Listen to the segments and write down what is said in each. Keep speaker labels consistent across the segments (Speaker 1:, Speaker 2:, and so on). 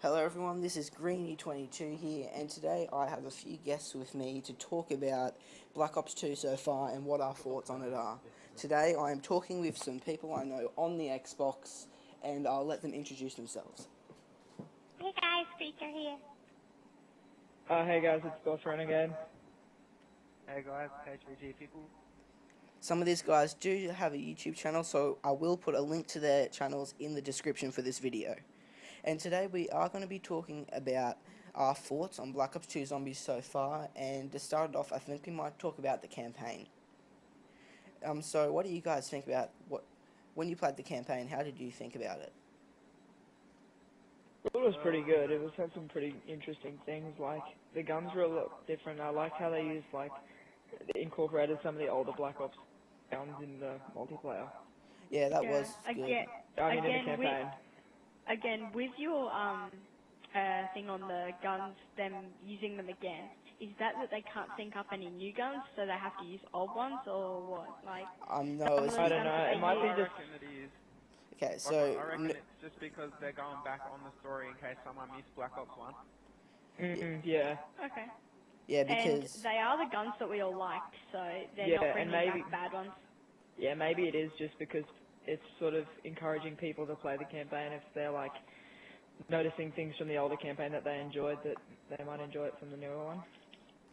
Speaker 1: Hello everyone, this is Greeney22 here, and today I have a few guests with me to talk about Black Ops 2 so far and what our thoughts on it are. Today I am talking with some people I know on the Xbox, and I'll let them introduce themselves.
Speaker 2: Hey guys, Speaker here.
Speaker 3: Hey guys, it's though.Sorry again.
Speaker 4: Hey guys, HVG people.
Speaker 1: Some of these guys do have a YouTube channel, so I will put a link to their channels in the description for this video. And today we are going to be talking about our thoughts on Black Ops 2 Zombies so far, and to start it off, I think we might talk about the campaign. So what do you guys think about when you played the campaign? How did you think about it?
Speaker 3: It was pretty good. It had some pretty interesting things, like the guns were a lot different. I liked how they incorporated some of the older Black Ops guns in the multiplayer.
Speaker 1: Yeah, that was good.
Speaker 3: In the campaign.
Speaker 5: With your thing on the guns, them using them again, is that they can't sync up any new guns, so they have to use old ones, or what?
Speaker 1: No,
Speaker 3: I don't know. It might be just.
Speaker 1: Okay, so
Speaker 4: I reckon it's just because they're going back on the story in case someone missed Black Ops 1.
Speaker 3: Yeah.
Speaker 5: Okay.
Speaker 1: Yeah, because
Speaker 5: and they are the guns that we all liked, so they're not bringing back bad ones.
Speaker 3: Yeah, maybe it is just because it's sort of encouraging people to play the campaign if they're like noticing things from the older campaign that they enjoyed, that they might enjoy it from the newer one.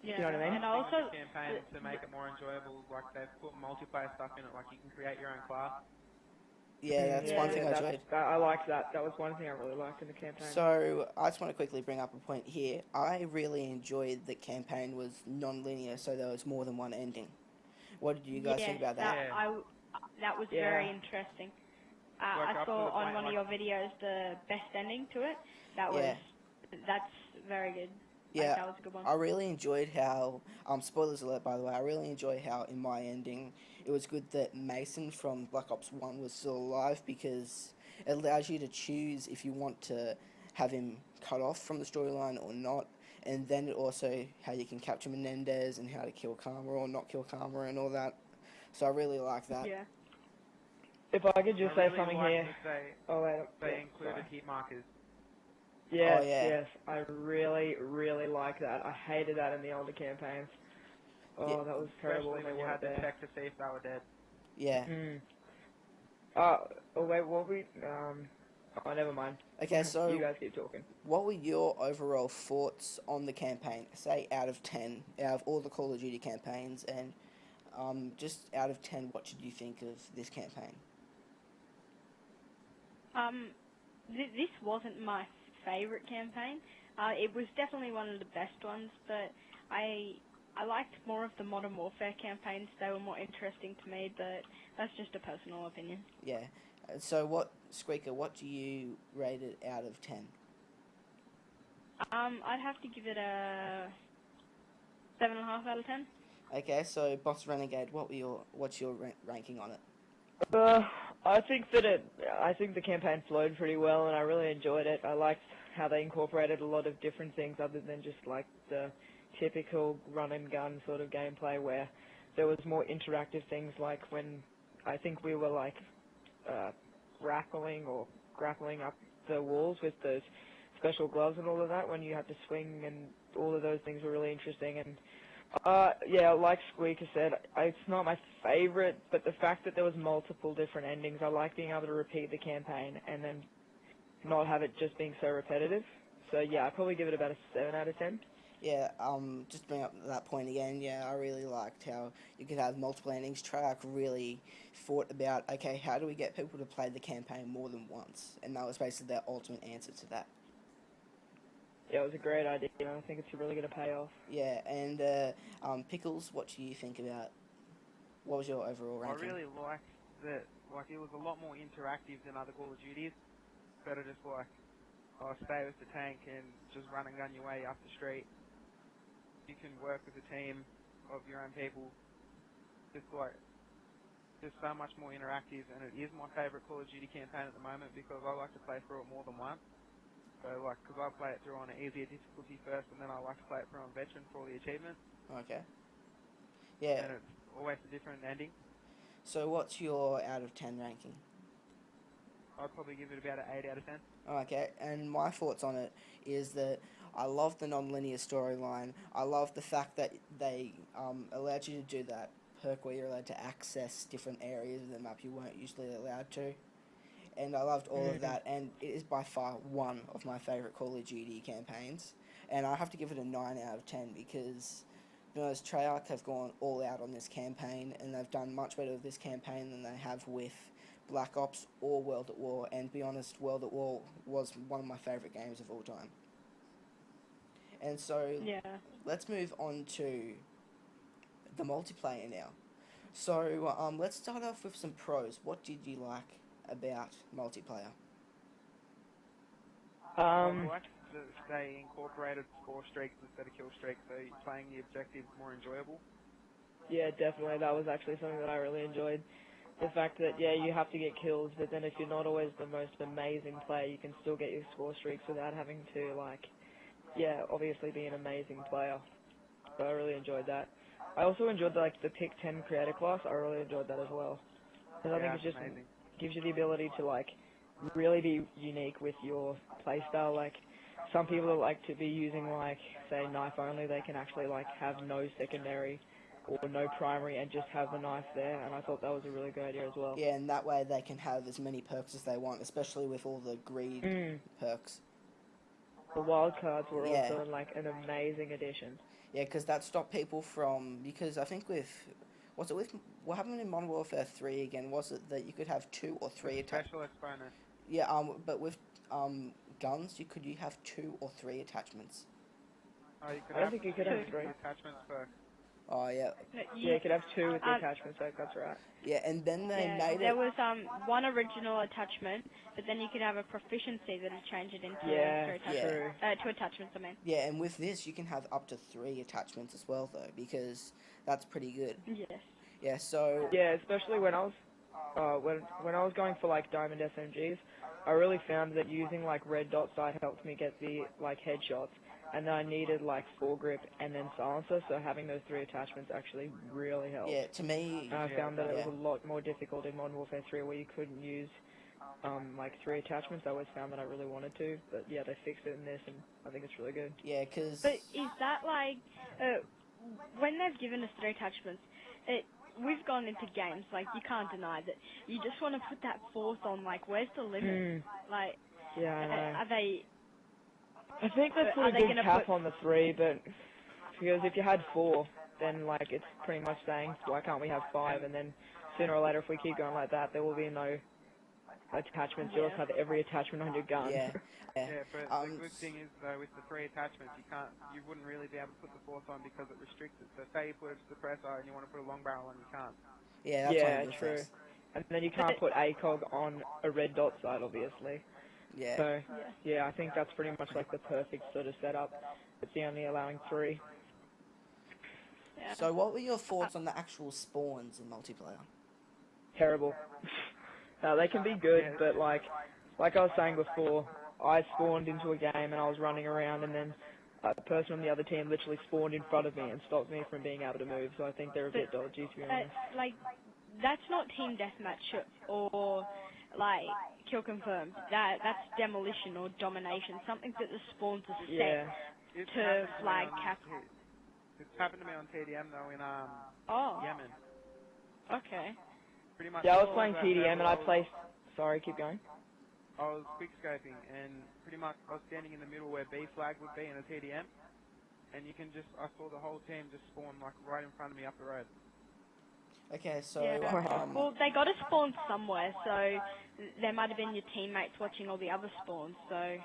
Speaker 5: Yeah.
Speaker 3: You know what I mean?
Speaker 5: And also
Speaker 4: the campaign to make it more enjoyable, like they've put multiplayer stuff in it, like you can create your own class.
Speaker 1: yeah, that's one thing I enjoyed.
Speaker 3: I liked that. That was one thing I really liked in the campaign.
Speaker 1: So I just want to quickly bring up a point here. I really enjoyed the campaign was non-linear, so there was more than one ending. What did you guys think about that?
Speaker 5: That was very interesting. I saw on one of your videos the best ending to it. That's very good.
Speaker 1: Yeah,
Speaker 5: that was a good one.
Speaker 1: I really enjoyed how, spoilers alert by the way, I really enjoyed how in my ending it was good that Mason from Black Ops 1 was still alive, because it allows you to choose if you want to have him cut off from the storyline or not, and then it also how you can capture Menendez and how to kill Karma or not kill Karma and all that. So I really like that.
Speaker 5: Yeah.
Speaker 3: If I could just say something here.
Speaker 4: They included hit markers.
Speaker 3: Yes,
Speaker 1: oh, yeah.
Speaker 3: Yes, I really, really like that. I hated that in the older campaigns. Oh,
Speaker 1: yeah.
Speaker 3: That was terrible.
Speaker 4: Especially when you had to check to see if they were dead.
Speaker 1: Yeah.
Speaker 3: Never mind.
Speaker 1: Okay, so
Speaker 3: you guys keep talking.
Speaker 1: What were your overall thoughts on the campaign? Say out of 10, out of all the Call of Duty campaigns, and just out of 10, what should you think of this campaign?
Speaker 5: This wasn't my favorite campaign. It was definitely one of the best ones, but I liked more of the Modern Warfare campaigns. They were more interesting to me, but that's just a personal opinion.
Speaker 1: Yeah. So Squeaker, what do you rate it out of 10?
Speaker 5: I'd have to give it a 7.5 out of 10.
Speaker 1: Okay, so Boss Renegade, what's your ranking on it?
Speaker 3: I think the campaign flowed pretty well, and I really enjoyed it. I liked how they incorporated a lot of different things other than just like the typical run and gun sort of gameplay, where there was more interactive things, like when I think we were like grappling up the walls with those special gloves and all of that, when you had to swing, and all of those things were really interesting. And like Squeaker said, it's not my favorite, but the fact that there was multiple different endings, I like being able to repeat the campaign and then not have it just being so repetitive. So yeah, I'd probably give it about a 7 out of 10.
Speaker 1: Yeah, just to bring up that point again, yeah, I really liked how you could have multiple endings. Treyarch really thought about, okay, how do we get people to play the campaign more than once? And that was basically their ultimate answer to that.
Speaker 3: Yeah, it was a great idea. I think it's really going to pay off.
Speaker 1: Yeah, and Pickles, what do you think about? What was your overall ranking?
Speaker 4: I really liked that. Like, it was a lot more interactive than other Call of Duties. Better just stay with the tank and just run and gun your way up the street. You can work with a team of your own people. Just so much more interactive, and it is my favourite Call of Duty campaign at the moment, because I like to play through it more than once. So, because I play it through on an easier difficulty first, and then I like to play it through on Veteran for all the achievements.
Speaker 1: Okay. Yeah.
Speaker 4: And it's always a different ending.
Speaker 1: So what's your out of 10 ranking?
Speaker 4: I'd probably give it about an 8 out of 10.
Speaker 1: Okay, and my thoughts on it is that I love the non-linear storyline. I love the fact that they allowed you to do that perk where you're allowed to access different areas of the map you weren't usually allowed to. And I loved all of that, and it is by far one of my favourite Call of Duty campaigns. And I have to give it a 9 out of 10 because, you know, Treyarch have gone all out on this campaign, and they've done much better with this campaign than they have with Black Ops or World at War. And to be honest, World at War was one of my favourite games of all time. And so
Speaker 5: Yeah.
Speaker 1: let's move on to the multiplayer now. So let's start off with some pros. What did you like about multiplayer?
Speaker 4: I like that they incorporated score streaks instead of kill streaks, so playing the objectives more enjoyable.
Speaker 3: Yeah, definitely. That was actually something that I really enjoyed. The fact that, yeah, you have to get kills, but then if you're not always the most amazing player, you can still get your score streaks without having to, like, yeah, obviously be an amazing player. So I really enjoyed that. I also enjoyed, like, the pick 10 creator class. I really enjoyed that as well. Because I think it's just
Speaker 4: amazing.
Speaker 3: gives you the ability to, like, really be unique with your playstyle. Like, some people that like to be using, like, say, knife only, they can actually, like, have no secondary or no primary and just have the knife there, and I thought that was a really good idea as well.
Speaker 1: Yeah, and that way they can have as many perks as they want, especially with all the greed perks.
Speaker 3: The wild cards were
Speaker 1: Yeah.
Speaker 3: also, like, an amazing addition.
Speaker 1: Yeah, because that stopped people from... Because I think with... Was it with... What happened in Modern Warfare 3 again? Was it that you could have 2 or 3 attachments?
Speaker 4: Special exponent.
Speaker 1: Yeah, but with guns, you have 2 or 3 attachments.
Speaker 4: Oh, you could
Speaker 3: I don't
Speaker 4: have
Speaker 3: think you could have 3.
Speaker 4: attachments per.
Speaker 1: Oh, yeah.
Speaker 5: No,
Speaker 3: Yeah, you could have 2 with the attachments, that's right.
Speaker 1: Yeah, and then they made
Speaker 5: there
Speaker 1: it...
Speaker 5: was one original attachment, but then you could have a proficiency that would change it into
Speaker 3: Yeah,
Speaker 5: 3 attachments.
Speaker 3: true.
Speaker 5: 2 attachments, I mean.
Speaker 1: Yeah, and with this, you can have up to 3 attachments as well, though, because that's pretty good.
Speaker 5: Yes.
Speaker 1: Yeah, so...
Speaker 3: Yeah, especially when I was when I was going for, like, diamond SMGs, I really found that using, like, red dot sight helped me get the, like, headshots, and then I needed, like, foregrip and then silencer, so having those 3 attachments actually really helped.
Speaker 1: Yeah, to me...
Speaker 3: And I found that it
Speaker 1: yeah.
Speaker 3: was a lot more difficult in Modern Warfare 3 where you couldn't use, like, 3 attachments. I always found that I really wanted to, but yeah, they fixed it in this, and I think it's really good.
Speaker 1: Yeah, because...
Speaker 5: But is that like, when they've given us 3 attachments, we've gone into games, like, you can't deny that you just want to put that 4th on, like, where's the limit? Like,
Speaker 3: Yeah, I know.
Speaker 5: are they...
Speaker 3: I think they put
Speaker 5: are
Speaker 3: a
Speaker 5: they
Speaker 3: big
Speaker 5: gonna
Speaker 3: cap
Speaker 5: put-
Speaker 3: on the 3, but because if you had 4, then, like, it's pretty much saying, why can't we have 5? And then sooner or later, if we keep going like that, there will be no attachments. You'll just have every attachment on your gun.
Speaker 1: Yeah.
Speaker 4: Yeah, but the good thing is though, with the 3 attachments, you wouldn't really be able to put the 4th on because it restricts it. So say you put a suppressor and you want to put a long barrel on, you can't.
Speaker 1: Yeah, that's one
Speaker 3: Yeah,
Speaker 1: of the
Speaker 3: true.
Speaker 1: things.
Speaker 3: And then you can't put ACOG on a red dot sight, obviously.
Speaker 1: Yeah.
Speaker 3: So, yeah, I think that's pretty much like the perfect sort of setup. It's the only allowing 3.
Speaker 5: Yeah.
Speaker 1: So what were your thoughts on the actual spawns in multiplayer?
Speaker 3: Terrible. They can be good, but like I was saying before, I spawned into a game and I was running around, and then a person on the other team literally spawned in front of me and stopped me from being able to move, so I think they're a bit dodgy, to be honest.
Speaker 5: Like, that's not team deathmatch or, like, kill confirmed. That's demolition or domination, something that the spawns are set
Speaker 3: Yeah.
Speaker 4: It's
Speaker 5: to
Speaker 4: happened to me
Speaker 5: flag
Speaker 4: on-
Speaker 5: cap.
Speaker 4: It's happened to me on TDM though in
Speaker 5: Oh,
Speaker 4: Yemen.
Speaker 5: okay.
Speaker 4: Pretty much.
Speaker 3: Yeah, I was
Speaker 4: all
Speaker 3: playing
Speaker 4: that
Speaker 3: TDM and I
Speaker 4: level,
Speaker 3: placed... Sorry, keep going.
Speaker 4: I was quick scoping and pretty much I was standing in the middle where B flag would be in a TDM, and I saw the whole team just spawn like right in front of me up the road.
Speaker 1: Okay, so...
Speaker 5: Yeah. Well, they got to spawn somewhere, so there might have been your teammates watching all the other spawns, so...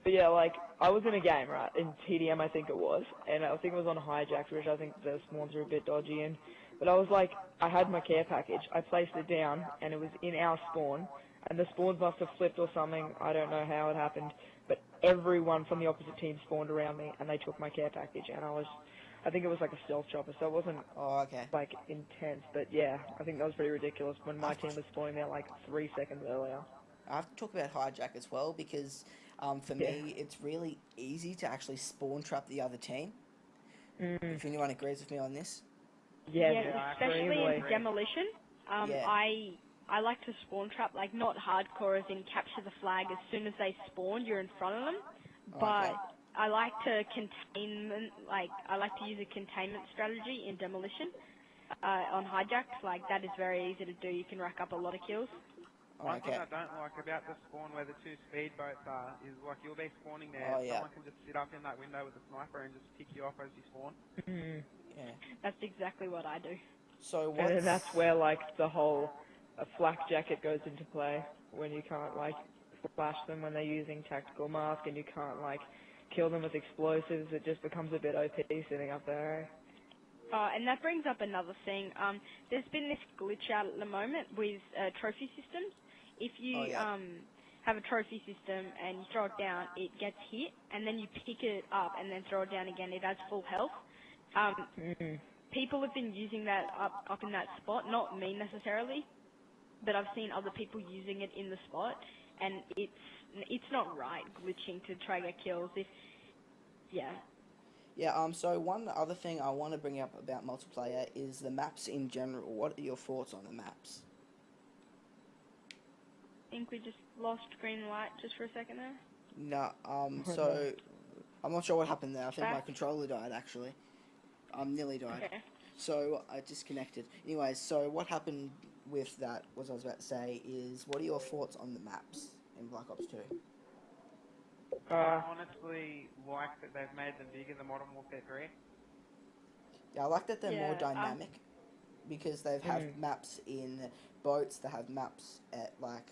Speaker 3: But yeah, like, I was in a game, right, in TDM I think it was, and I think it was on Hijacks, which I think the spawns are a bit dodgy in. But I was like, I had my care package, I placed it down, and it was in our spawn, and the spawns must have flipped or something, I don't know how it happened, but everyone from the opposite team spawned around me, and they took my care package, and I think it was like a stealth chopper, so it wasn't,
Speaker 1: Oh, okay.
Speaker 3: like, intense, but yeah, I think that was pretty ridiculous when my team was spawning there like 3 seconds earlier.
Speaker 1: I have to talk about hijack as well, because for me, it's really easy to actually spawn trap the other team. If anyone agrees with me on this.
Speaker 3: Yeah,
Speaker 5: especially
Speaker 3: extremely.
Speaker 5: in demolition.
Speaker 1: Yeah.
Speaker 5: I I like to spawn trap, like not hardcore as in capture the flag as soon as they spawn, you're in front of them. But
Speaker 1: Okay.
Speaker 5: I like to containment, like I like to use a containment strategy in demolition on hijacked. Like that is very easy to do. You can rack up a lot of kills.
Speaker 4: One thing
Speaker 1: Okay.
Speaker 4: I don't like about the spawn where the two speedboats are is like you'll be spawning there,
Speaker 1: Oh, yeah.
Speaker 4: someone can just sit up in that window with a sniper and just pick you off as you spawn.
Speaker 1: Yeah.
Speaker 5: That's exactly what I do.
Speaker 1: So
Speaker 3: And then
Speaker 1: what's...
Speaker 3: that's where like the whole flak jacket goes into play, when you can't like flash them when they're using tactical mask, and you can't like kill them with explosives. It just becomes a bit OP sitting up there.
Speaker 5: And that brings up another thing. There's been this glitch out at the moment with trophy systems. If you
Speaker 1: Oh, yeah.
Speaker 5: have a trophy system and you throw it down, it gets hit, and then you pick it up and then throw it down again. It has full health. People have been using that up in that spot. Not me necessarily, but I've seen other people using it in the spot, and it's not right glitching to try to get kills. Yeah.
Speaker 1: So one other thing I want to bring up about multiplayer is the maps in general. What are your thoughts on the maps?
Speaker 5: I think we just lost green light just for a second there.
Speaker 1: No, so I'm not sure what happened there. I think my
Speaker 5: Back?
Speaker 1: controller died actually. Nearly died.
Speaker 5: Okay.
Speaker 1: So I disconnected. Anyways, so what happened with that, what I was about to say, is what are your thoughts on the maps in Black Ops 2?
Speaker 4: I honestly like that they've made them bigger than Modern Warfare 3.
Speaker 1: Yeah, I like that they're more
Speaker 5: Yeah,
Speaker 1: dynamic because they have maps in boats, they have maps at like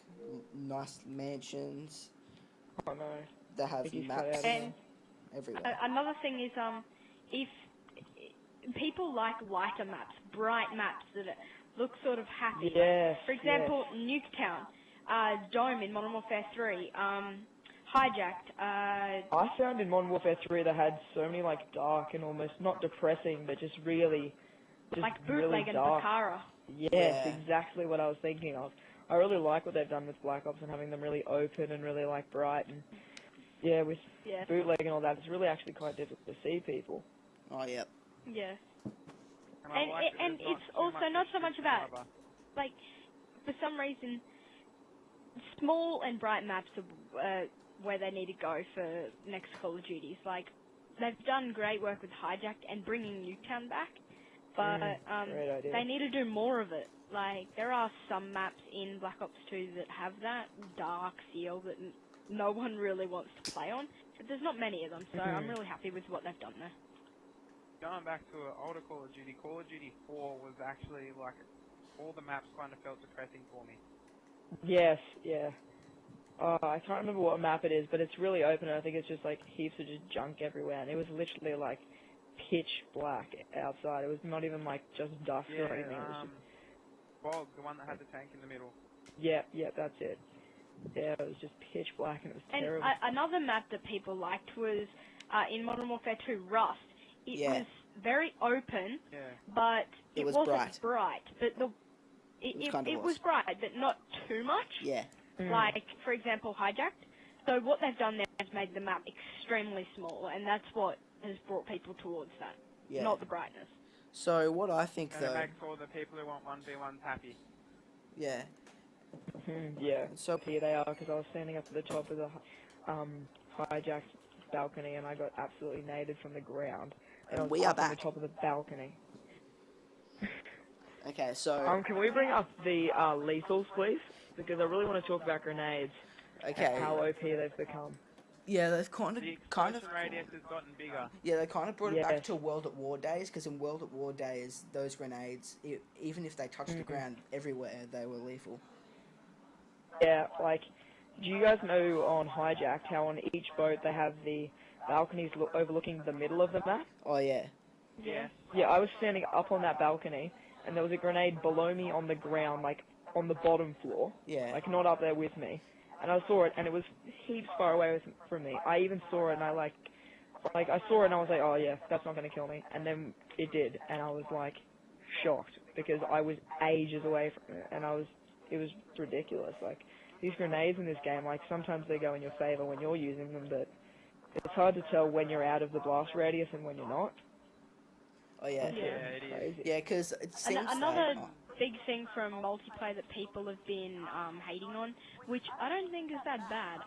Speaker 1: nice mansions,
Speaker 3: Oh no.
Speaker 1: they have
Speaker 3: Think he's
Speaker 1: maps
Speaker 3: cut out
Speaker 5: And
Speaker 1: everywhere.
Speaker 5: another thing is, if people like lighter maps, bright maps that look sort of happy.
Speaker 3: Yes.
Speaker 5: For example, Nuketown, Dome in Modern Warfare 3, Hijacked.
Speaker 3: I found in Modern Warfare 3 they had so many like dark and almost not depressing, but just really
Speaker 5: like
Speaker 3: really
Speaker 5: Bootleg and
Speaker 3: dark.
Speaker 5: Bakara.
Speaker 3: Yes,
Speaker 1: Yeah.
Speaker 3: exactly what I was thinking of. I really like what they've done with Black Ops and having them really open and really like bright, and yeah, with bootleg and all that, it's really actually quite difficult to see people.
Speaker 1: Oh, yeah.
Speaker 5: Yeah.
Speaker 4: I like that
Speaker 5: And
Speaker 4: there's
Speaker 5: it's
Speaker 4: too
Speaker 5: also
Speaker 4: much
Speaker 5: not so much
Speaker 4: restriction
Speaker 5: about,
Speaker 4: either.
Speaker 5: like, for some reason, small and bright maps are where they need to go for next Call of Duties. Like, they've done great work with Hijacked and bringing Nuketown back, but
Speaker 3: Great idea.
Speaker 5: they need to do more of it. Like, there are some maps in Black Ops 2 that have that dark feel that no one really wants to play on, but there's not many of them, so I'm really happy with what they've done there.
Speaker 4: Going back to an older Call of Duty 4 was actually like, all the maps kind of felt depressing for me.
Speaker 3: Yes, yeah. I can't remember what map it is, but it's really open, and I think it's just like heaps of just junk everywhere, and it was literally like pitch black outside. It was not even like just dust or anything. It was just...
Speaker 4: Bog, the one that had the tank in the middle.
Speaker 3: Yeah, that's it. Yeah, it was just pitch black, and it was
Speaker 5: And
Speaker 3: terrible.
Speaker 5: another map that people liked was in Modern Warfare 2, Rust. It was very open, but it
Speaker 1: was
Speaker 5: wasn't bright. But it was bright, but not too much.
Speaker 1: Yeah.
Speaker 5: Like, for example, Hijacked. So what they've done there is made the map extremely small, and that's what has brought people towards that, not the brightness.
Speaker 1: So what I think
Speaker 4: And it
Speaker 1: though...
Speaker 4: makes all the people who want 1v1s happy.
Speaker 1: Yeah.
Speaker 3: Yeah,
Speaker 1: So
Speaker 3: here they are, because I was standing up at the top of the Hijacked balcony, and I got absolutely naded from the ground. And I was
Speaker 1: we are
Speaker 3: up on the
Speaker 1: back.
Speaker 3: top of the balcony.
Speaker 1: Okay, so...
Speaker 3: Can we bring up the lethals, please? Because I really want to talk about grenades.
Speaker 1: Okay.
Speaker 3: And how OP they've become.
Speaker 1: Yeah, they've kind
Speaker 4: The
Speaker 1: of
Speaker 4: explosion radius has gotten bigger.
Speaker 1: Yeah, they kind of brought it back
Speaker 3: Yes.
Speaker 1: to World at War days, because in World at War days, those grenades, even if they touched the ground everywhere, they were lethal.
Speaker 3: Yeah, like, do you guys know on Hijacked how on each boat they have the balconies overlooking the middle of the map?
Speaker 1: Oh, yeah.
Speaker 4: Yeah.
Speaker 3: Yeah, I was standing up on that balcony, and there was a grenade below me on the ground, like, on the bottom floor.
Speaker 1: Yeah.
Speaker 3: Like, not up there with me. And I saw it, and it was heaps far away from me. I even saw it, and I saw it, and I was like, oh yeah, that's not going to kill me. And then it did, and I was, like, shocked, because I was ages away from it, and it was ridiculous. Like, these grenades in this game, like, sometimes they go in your favor when you're using them, but it's hard to tell when you're out of the blast radius and when you're not.
Speaker 1: Oh, yeah.
Speaker 4: Yeah, it is.
Speaker 1: Yeah, because it seems
Speaker 5: Another big thing from multiplayer that people have been hating on, which I don't think is that bad.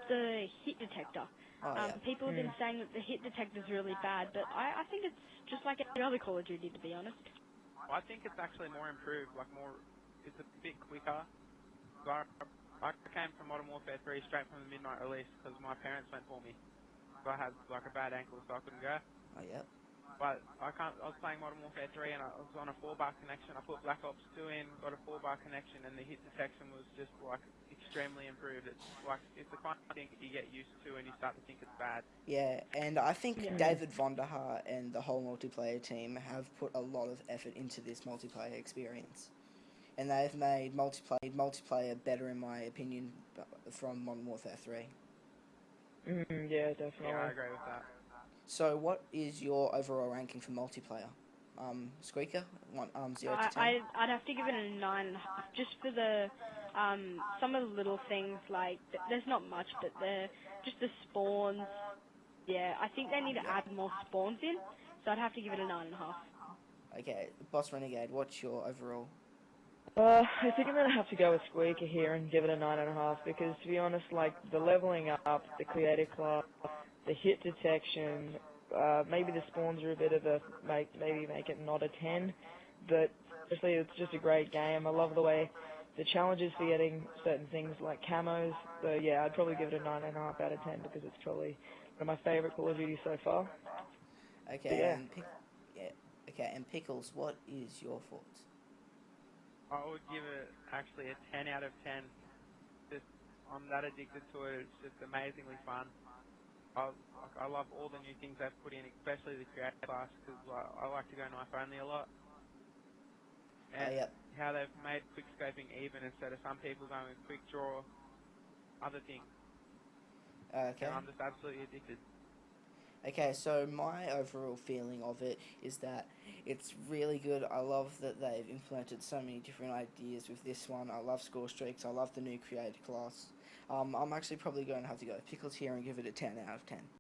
Speaker 5: The hit detector.
Speaker 1: Oh yeah.
Speaker 5: People have been saying that the hit detector is really bad, but I think it's just like any other Call of Duty, to be honest.
Speaker 4: I think it's actually more improved, it's a bit quicker. I came from Modern Warfare 3 straight from the midnight release because my parents went for me. So I had like a bad ankle, so I couldn't go.
Speaker 1: Oh yeah.
Speaker 4: But I was playing Modern Warfare 3 and I was on a 4-bar connection. I put Black Ops 2 in, got a 4-bar connection, and the hit detection was just like extremely improved. It's the kind of thing that you get used to and you start to think it's bad.
Speaker 1: Yeah, and I think
Speaker 5: Yeah.
Speaker 1: David Vonderhaar and the whole multiplayer team have put a lot of effort into this multiplayer experience. And they've made multiplayer better, in my opinion, from Modern Warfare 3.
Speaker 3: Yeah, definitely.
Speaker 4: Yeah, I agree with that.
Speaker 1: So, what is your overall ranking for multiplayer? Squeaker, 0 to 10.
Speaker 5: I'd have to give it a 9.5, just for the some of the little things like there's not much, but just the spawns. Yeah, I think they need to add more spawns in, so I'd have to give it a 9.5.
Speaker 1: Okay, Boss Renegade, what's your overall?
Speaker 3: I think I'm gonna have to go with Squeaker here and give it a 9.5 because, to be honest, like the leveling up, the creative class, the hit detection, maybe the spawns are a bit of maybe make it not a 10, but honestly it's just a great game. I love the way the challenges for getting certain things like camos. So yeah, I'd probably give it a 9.5 out of 10 because it's probably one of my favourite Call of Duty so far.
Speaker 1: Okay,
Speaker 3: Yeah.
Speaker 1: and Pickles, what is your thoughts?
Speaker 4: I would give it actually a 10 out of 10. I'm that addicted to it. It's just amazingly fun. I love all the new things they've put in, especially the creative class, because I like to go knife only a lot. And how they've made quick scoping even instead of some people going with quick draw, other things.
Speaker 1: Okay.
Speaker 4: And I'm just absolutely addicted.
Speaker 1: Okay, so my overall feeling of it is that it's really good. I love that they've implemented so many different ideas with this one. I love score streaks. I love the new creative class. I'm actually probably going to have to go with Pickles here and give it a 10 out of 10.